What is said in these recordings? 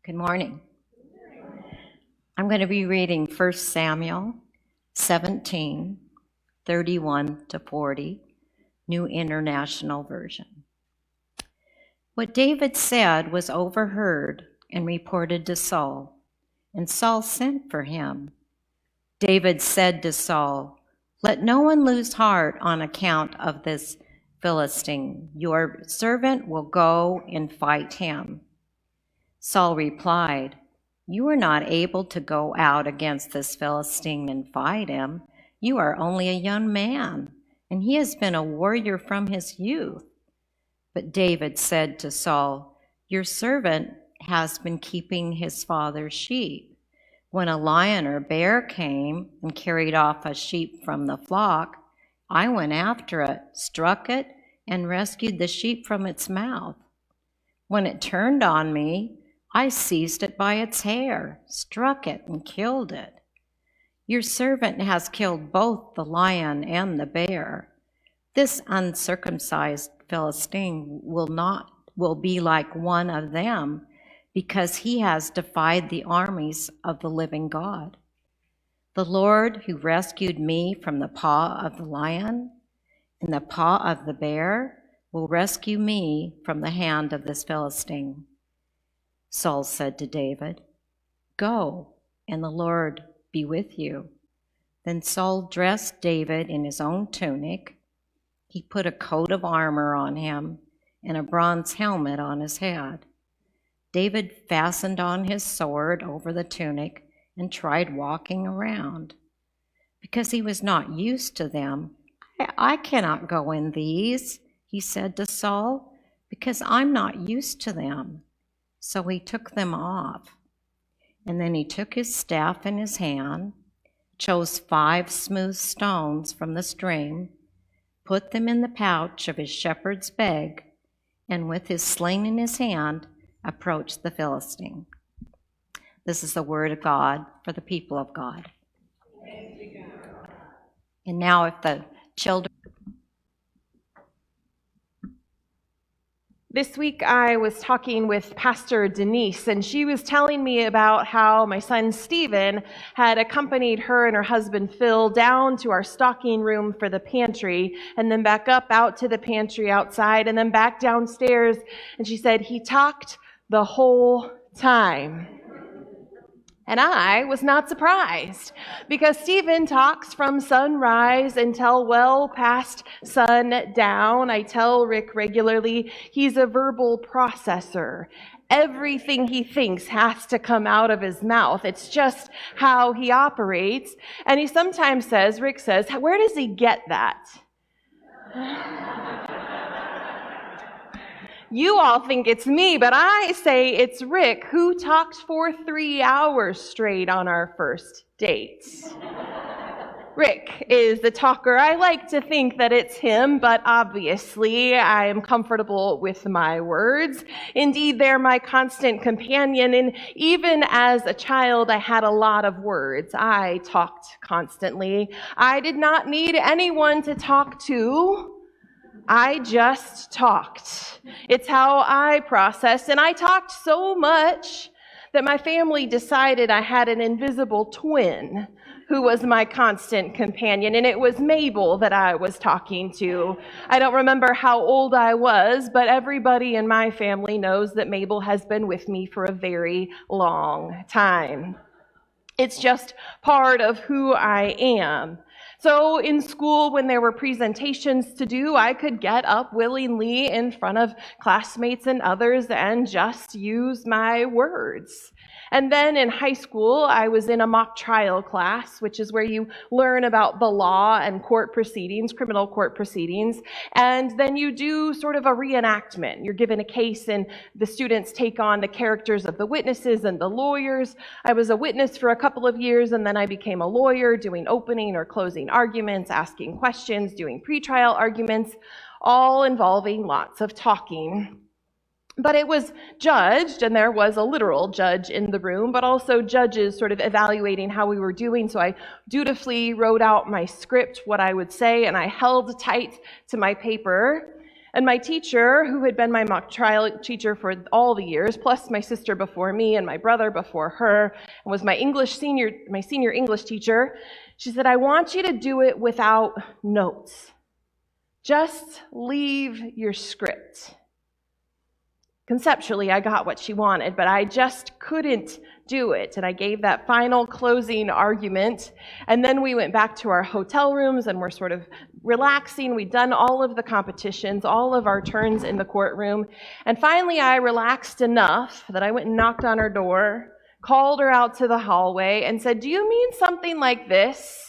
Good morning. I'm going to be reading 1 Samuel 17, 31 to 40, New International Version. What David said was overheard and reported to Saul, and Saul sent for him. David said to Saul, "Let no one lose heart on account of this Philistine. Your servant will go and fight him." Saul replied, "You are not able to go out against this Philistine and fight him. You are only a young man, and he has been a warrior from his youth." But David said to Saul, "Your servant has been keeping his father's sheep. When a lion or bear came and carried off a sheep from the flock, I went after it, struck it, and rescued the sheep from its mouth. When it turned on me, I seized it by its hair, struck it, and killed it. Your servant has killed both the lion and the bear. This uncircumcised Philistine will be like one of them, because he has defied the armies of the living God. The Lord who rescued me from the paw of the lion and the paw of the bear will rescue me from the hand of this Philistine." Saul said to David, "Go, and the Lord be with you." Then Saul dressed David in his own tunic. He put a coat of armor on him and a bronze helmet on his head. David fastened on his sword over the tunic and tried walking around. Because he was not used to them, "I cannot go in these," he said to Saul, "because I'm not used to them." So he took them off. And then he took his staff in his hand, chose 5 smooth stones from the stream, put them in the pouch of his shepherd's bag, and with his sling in his hand, approached the Philistine. This is the word of God for the people of God. And now if the children... This week I was talking with Pastor Denise, and she was telling me about how my son Stephen had accompanied her and her husband Phil down to our stocking room for the pantry, and then back up out to the pantry outside, and then back downstairs. And she said he talked the whole time. And I was not surprised, because Stephen talks from sunrise until well past sundown. I tell Rick regularly he's a verbal processor. Everything he thinks has to come out of his mouth. It's just how he operates. And he sometimes says, Rick says, "Where does he get that?" You all think it's me, but I say it's Rick, who talked for 3 hours straight on our first date. Rick is the talker. I like to think that it's him, but obviously I am comfortable with my words. Indeed, they're my constant companion, and even as a child, I had a lot of words. I talked constantly. I did not need anyone to talk to. I just talked. It's how I processed, and I talked so much that my family decided I had an invisible twin who was my constant companion, and it was Mabel that I was talking to. I don't remember how old I was, but everybody in my family knows that Mabel has been with me for a very long time. It's just part of who I am. So in school, when there were presentations to do, I could get up willingly in front of classmates and others and just use my words. And then in high school, I was in a mock trial class, which is where you learn about the law and court proceedings, criminal court proceedings. And then you do sort of a reenactment. You're given a case, and the students take on the characters of the witnesses and the lawyers. I was a witness for a couple of years, and then I became a lawyer, doing opening or closing arguments, asking questions, doing pretrial arguments, all involving lots of talking. But it was judged, and there was a literal judge in the room, but also judges sort of evaluating how we were doing. So I dutifully wrote out my script, what I would say, and I held tight to my paper. And my teacher, who had been my mock trial teacher for all the years, plus my sister before me and my brother before her, and was my senior English teacher, she said, I want you to do it without notes. Just leave your script. Conceptually, I got what she wanted, but I just couldn't do it. And I gave that final closing argument. And then we went back to our hotel rooms and we're sort of relaxing. We'd done all of the competitions, all of our turns in the courtroom. And finally, I relaxed enough that I went and knocked on her door, called her out to the hallway, and said, do you mean something like this?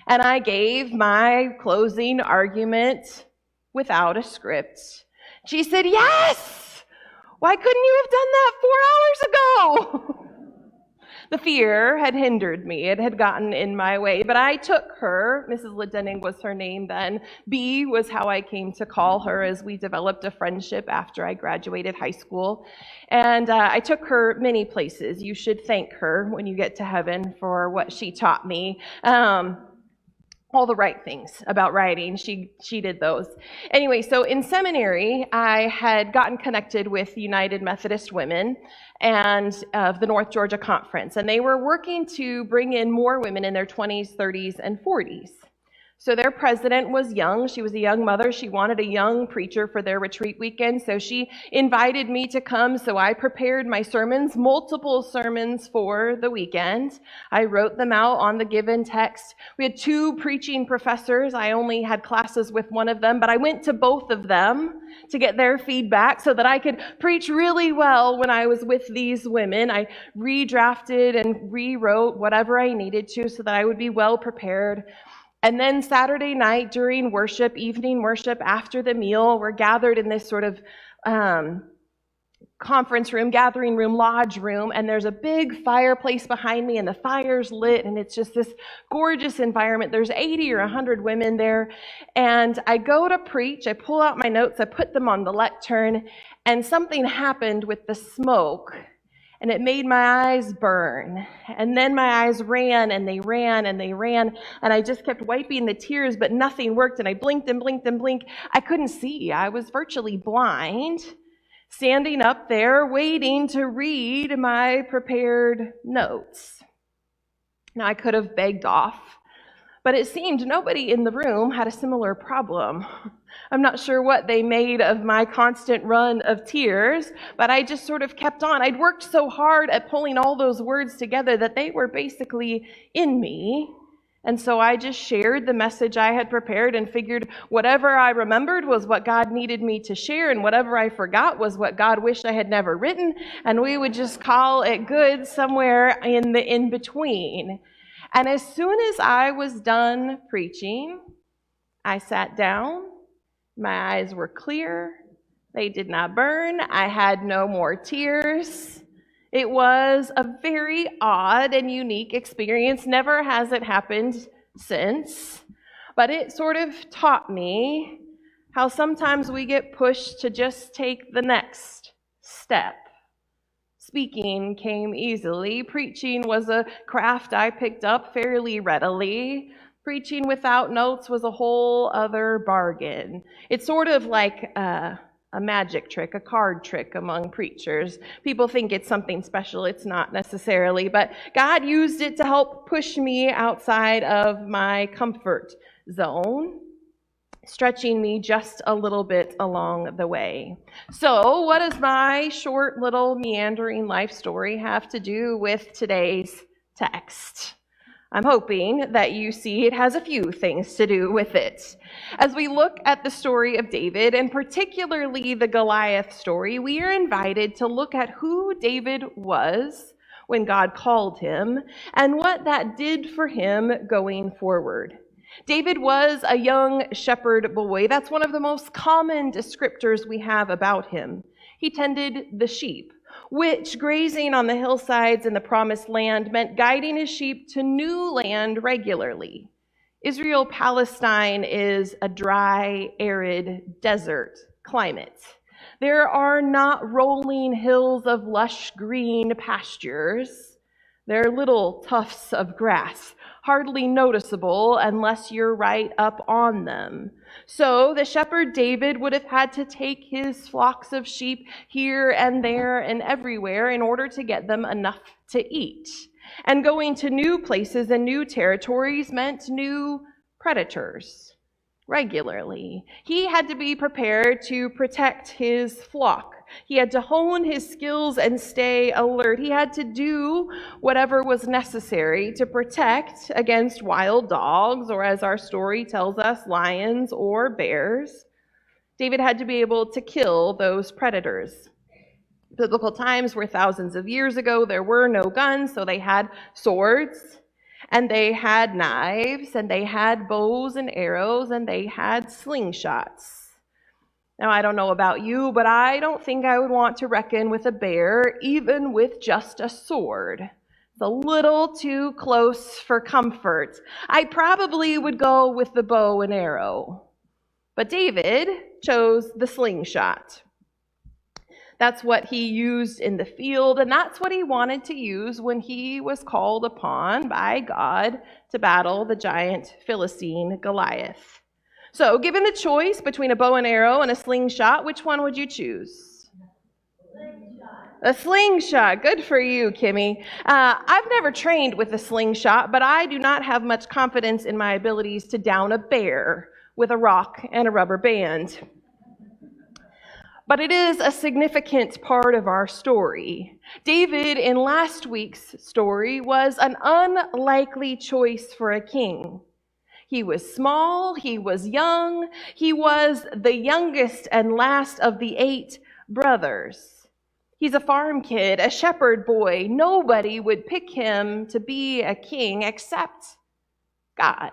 And I gave my closing argument without a script. She said, yes! Why couldn't you have done that 4 hours ago? The fear had hindered me. It had gotten in my way. But I took her, Mrs. Ledenning was her name then. B was how I came to call her as we developed a friendship after I graduated high school. And I took her many places. You should thank her when you get to heaven for what she taught me. All the right things about writing. She did those. Anyway, so in seminary, I had gotten connected with United Methodist Women and the North Georgia Conference, and they were working to bring in more women in their 20s, 30s, and 40s. So their president was young. She was a young mother. She wanted a young preacher for their retreat weekend, so she invited me to come. So I prepared my sermons, multiple sermons for the weekend. I wrote them out on the given text. We had 2 preaching professors. I only had classes with one of them, but I went to both of them to get their feedback so that I could preach really well when I was with these women. I redrafted and rewrote whatever I needed to so that I would be well prepared. And then Saturday night during worship, evening worship, after the meal, we're gathered in this sort of conference room, gathering room, lodge room, and there's a big fireplace behind me, and the fire's lit, and it's just this gorgeous environment. There's 80 or 100 women there, and I go to preach. I pull out my notes, I put them on the lectern, and something happened with the smoke. And it made my eyes burn. And then my eyes ran and they ran and they ran. And I just kept wiping the tears, but nothing worked. And I blinked and blinked and blinked. I couldn't see. I was virtually blind, standing up there waiting to read my prepared notes. Now, I could have begged off, but it seemed nobody in the room had a similar problem. I'm not sure what they made of my constant run of tears, but I just sort of kept on. I'd worked so hard at pulling all those words together that they were basically in me. And so I just shared the message I had prepared and figured whatever I remembered was what God needed me to share, and whatever I forgot was what God wished I had never written, and we would just call it good somewhere in the in-between. And as soon as I was done preaching, I sat down. My eyes were clear. They did not burn. I had no more tears. It was a very odd and unique experience. Never has it happened since. But it sort of taught me how sometimes we get pushed to just take the next step. Speaking came easily. Preaching was a craft I picked up fairly readily. Preaching without notes was a whole other bargain. It's sort of like a magic trick, a card trick among preachers. People think it's something special. It's not necessarily, but God used it to help push me outside of my comfort zone, stretching me just a little bit along the way. So what does my short little meandering life story have to do with today's text? I'm hoping that you see it has a few things to do with it. As we look at the story of David, and particularly the Goliath story, we are invited to look at who David was when God called him and what that did for him going forward. David was a young shepherd boy. That's one of the most common descriptors we have about him. He tended the sheep, which, grazing on the hillsides in the promised land, meant guiding his sheep to new land regularly. Israel-Palestine is a dry, arid, desert climate. There are not rolling hills of lush green pastures. They're little tufts of grass, hardly noticeable unless you're right up on them. So the shepherd David would have had to take his flocks of sheep here and there and everywhere in order to get them enough to eat. And going to new places and new territories meant new predators regularly. He had to be prepared to protect his flock. He had to hone his skills and stay alert. He had to do whatever was necessary to protect against wild dogs, or as our story tells us, lions or bears. David had to be able to kill those predators. Biblical times were thousands of years ago. There were no guns, so they had swords, and they had knives, and they had bows and arrows, and they had slingshots. Now, I don't know about you, but I don't think I would want to reckon with a bear, even with just a sword. It's a little too close for comfort. I probably would go with the bow and arrow. But David chose the slingshot. That's what he used in the field, and that's what he wanted to use when he was called upon by God to battle the giant Philistine Goliath. So, given the choice between a bow and arrow and a slingshot, which one would you choose? A slingshot. Good for you, Kimmy. I've never trained with a slingshot, but I do not have much confidence in my abilities to down a bear with a rock and a rubber band. But it is a significant part of our story. David, in last week's story, was an unlikely choice for a king. He was small, he was young, he was the youngest and last of the 8 brothers. He's a farm kid, a shepherd boy. Nobody would pick him to be a king except God.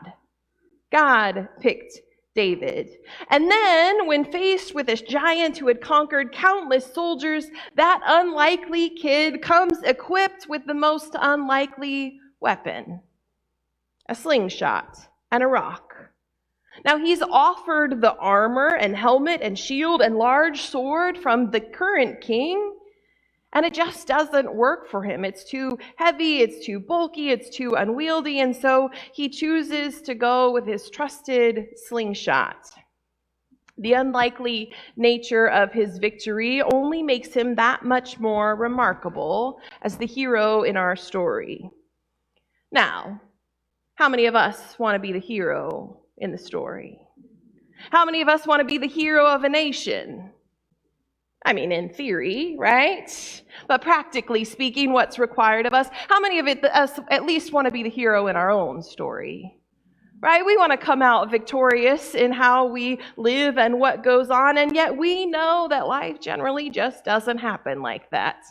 God picked David. And then, when faced with this giant who had conquered countless soldiers, that unlikely kid comes equipped with the most unlikely weapon, a slingshot and a rock. Now, he's offered the armor and helmet and shield and large sword from the current king, and it just doesn't work for him. It's too heavy, it's too bulky, it's too unwieldy, and so he chooses to go with his trusted slingshot. The unlikely nature of his victory only makes him that much more remarkable as the hero in our story. Now, how many of us want to be the hero in the story? How many of us want to be the hero of a nation? I mean, in theory, right? But practically speaking, what's required of us? How many of us at least want to be the hero in our own story? Right? We want to come out victorious in how we live and what goes on, and yet we know that life generally just doesn't happen like that.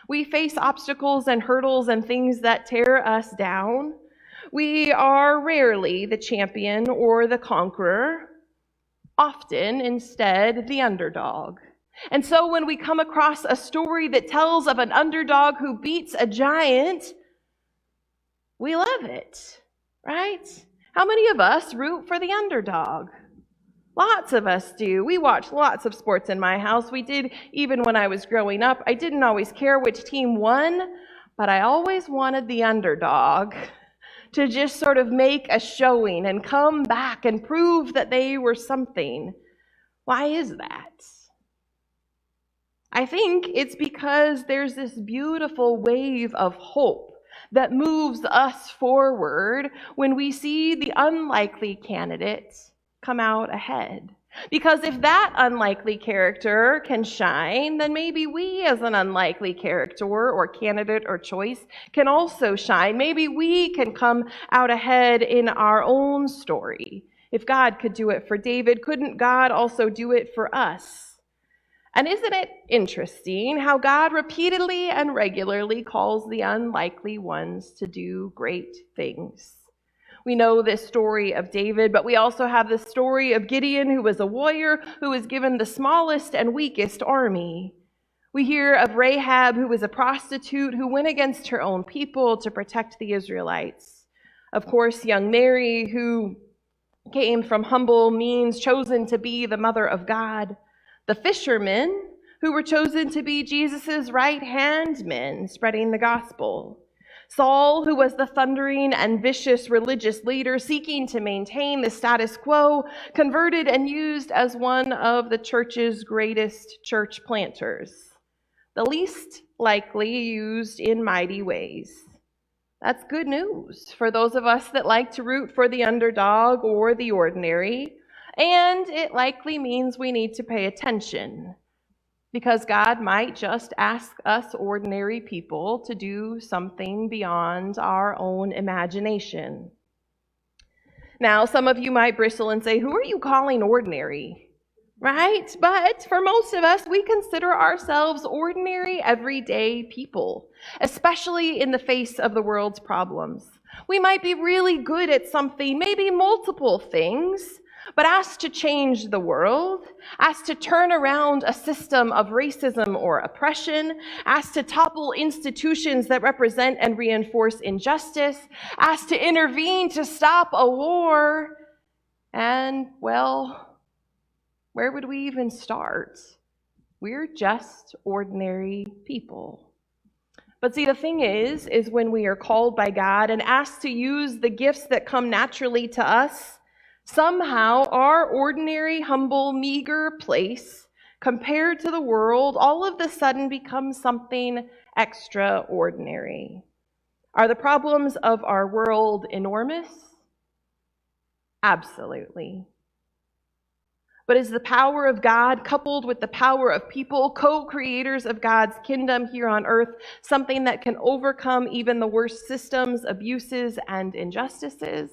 We face obstacles and hurdles and things that tear us down. We are rarely the champion or the conqueror, often instead the underdog. And so when we come across a story that tells of an underdog who beats a giant, we love it, right? How many of us root for the underdog? Lots of us do. We watch lots of sports in my house. We did even when I was growing up. I didn't always care which team won, but I always wanted the underdog to just sort of make a showing and come back and prove that they were something. Why is that? I think it's because there's this beautiful wave of hope that moves us forward when we see the unlikely candidates come out ahead. Because if that unlikely character can shine, then maybe we as an unlikely character or candidate or choice can also shine. Maybe we can come out ahead in our own story. If God could do it for David, couldn't God also do it for us? And isn't it interesting how God repeatedly and regularly calls the unlikely ones to do great things? We know this story of David, but we also have the story of Gideon, who was a warrior who was given the smallest and weakest army. We hear of Rahab, who was a prostitute who went against her own people to protect the Israelites. Of course, young Mary, who came from humble means, chosen to be the mother of God. The fishermen, who were chosen to be Jesus' right-hand men, spreading the gospel. Saul, who was the thundering and vicious religious leader seeking to maintain the status quo, converted and used as one of the church's greatest church planters, the least likely used in mighty ways. That's good news for those of us that like to root for the underdog or the ordinary, and it likely means we need to pay attention, because God might just ask us ordinary people to do something beyond our own imagination. Now, some of you might bristle and say, who are you calling ordinary? Right? But for most of us, we consider ourselves ordinary, everyday people, especially in the face of the world's problems. We might be really good at something, maybe multiple things, but asked to change the world, asked to turn around a system of racism or oppression, asked to topple institutions that represent and reinforce injustice, asked to intervene to stop a war, and, well, where would we even start? We're just ordinary people. But see, the thing is when we are called by God and asked to use the gifts that come naturally to us, somehow our ordinary, humble, meager place, compared to the world, all of a sudden becomes something extraordinary. Are the problems of our world enormous? Absolutely. But is the power of God, coupled with the power of people, co-creators of God's kingdom here on earth, something that can overcome even the worst systems, abuses, and injustices?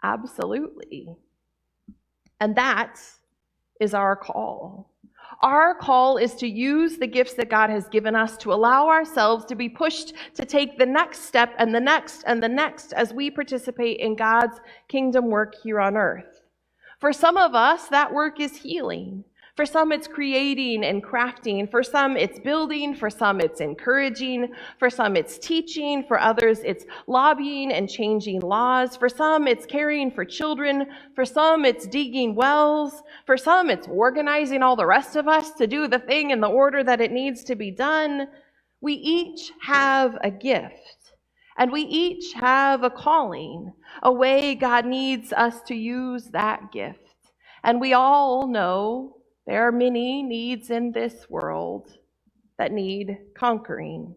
Absolutely. And that is our call. Our call is to use the gifts that God has given us to allow ourselves to be pushed to take the next step and the next and the next as we participate in God's kingdom work here on earth. For some of us, that work is healing. For some, it's creating and crafting. For some, it's building. For some, it's encouraging. For some, it's teaching. For others, it's lobbying and changing laws. For some, it's caring for children. For some, it's digging wells. For some, it's organizing all the rest of us to do the thing in the order that it needs to be done. We each have a gift, and we each have a calling, a way God needs us to use that gift. And we all know there are many needs in this world that need conquering.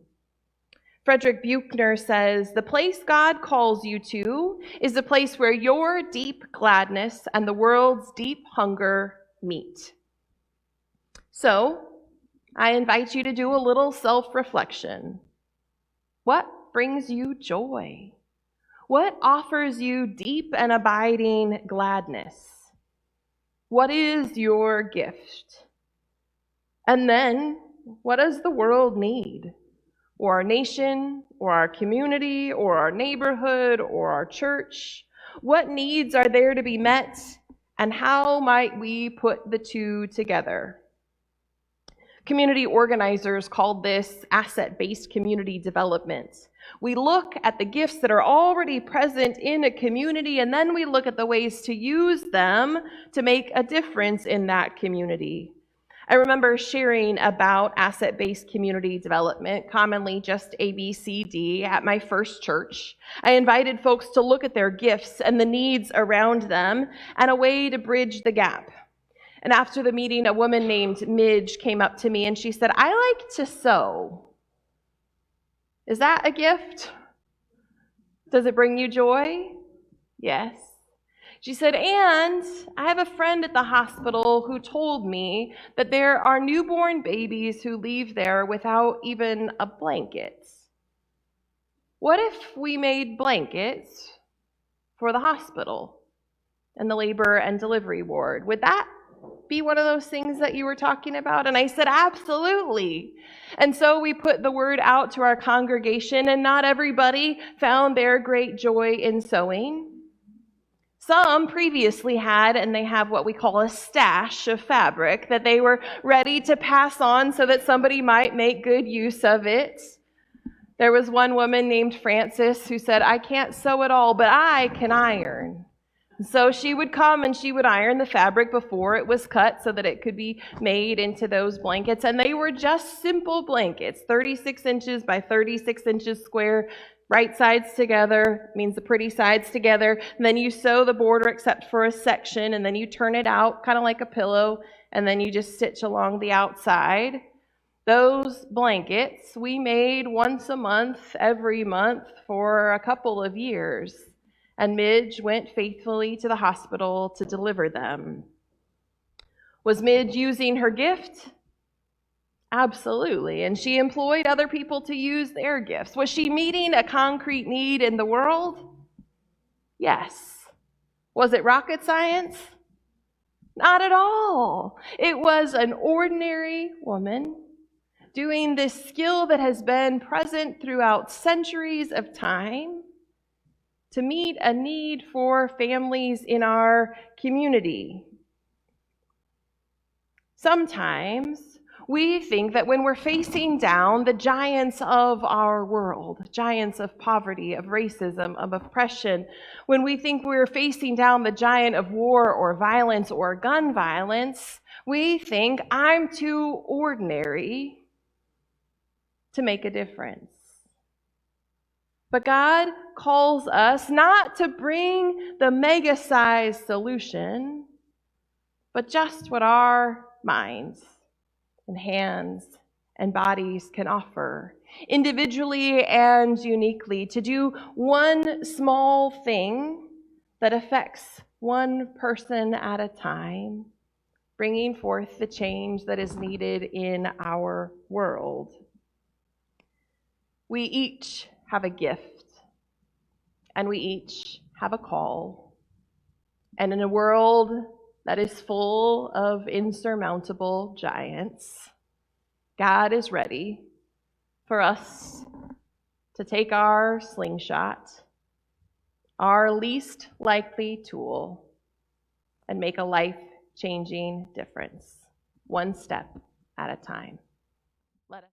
Frederick Buechner says, the place God calls you to is the place where your deep gladness and the world's deep hunger meet. So, I invite you to do a little self-reflection. What brings you joy? What offers you deep and abiding gladness? What is your gift? And then, what does the world need? Or our nation, or our community, or our neighborhood, or our church? What needs are there to be met, and how might we put the two together? Community organizers called this asset-based community development. We look at the gifts that are already present in a community, and then we look at the ways to use them to make a difference in that community. I remember sharing about asset-based community development, commonly just ABCD, at my first church. I invited folks to look at their gifts and the needs around them and a way to bridge the gap. And after the meeting, a woman named Midge came up to me and she said, I like to sew. Is that a gift? Does it bring you joy? Yes. She said, and I have a friend at the hospital who told me that there are newborn babies who leave there without even a blanket. What if we made blankets for the hospital and the labor and delivery ward? Would that be one of those things that you were talking about? And I said, absolutely. And so we put the word out to our congregation, and not everybody found their great joy in sewing. Some previously had, and they have what we call a stash of fabric that they were ready to pass on so that somebody might make good use of it. There was one woman named Frances who said, I can't sew at all, but I can iron. So she would come and she would iron the fabric before it was cut so that it could be made into those blankets. And they were just simple blankets, 36 inches by 36 inches square, right sides together, means the pretty sides together. And then you sew the border except for a section, and then you turn it out kind of like a pillow, and then you just stitch along the outside. Those blankets we made once a month, every month for a couple of years. And Midge went faithfully to the hospital to deliver them. Was Midge using her gift? Absolutely. And she employed other people to use their gifts. Was she meeting a concrete need in the world? Yes. Was it rocket science? Not at all. It was an ordinary woman doing this skill that has been present throughout centuries of time to meet a need for families in our community. Sometimes we think that when we're facing down the giants of our world, giants of poverty, of racism, of oppression, when we think we're facing down the giant of war or violence or gun violence, we think, I'm too ordinary to make a difference. But God calls us not to bring the mega-sized solution, but just what our minds and hands and bodies can offer, individually and uniquely, to do one small thing that affects one person at a time, bringing forth the change that is needed in our world. We each have a gift, and we each have a call. And in a world that is full of insurmountable giants, God is ready for us to take our slingshot, our least likely tool, and make a life-changing difference, one step at a time.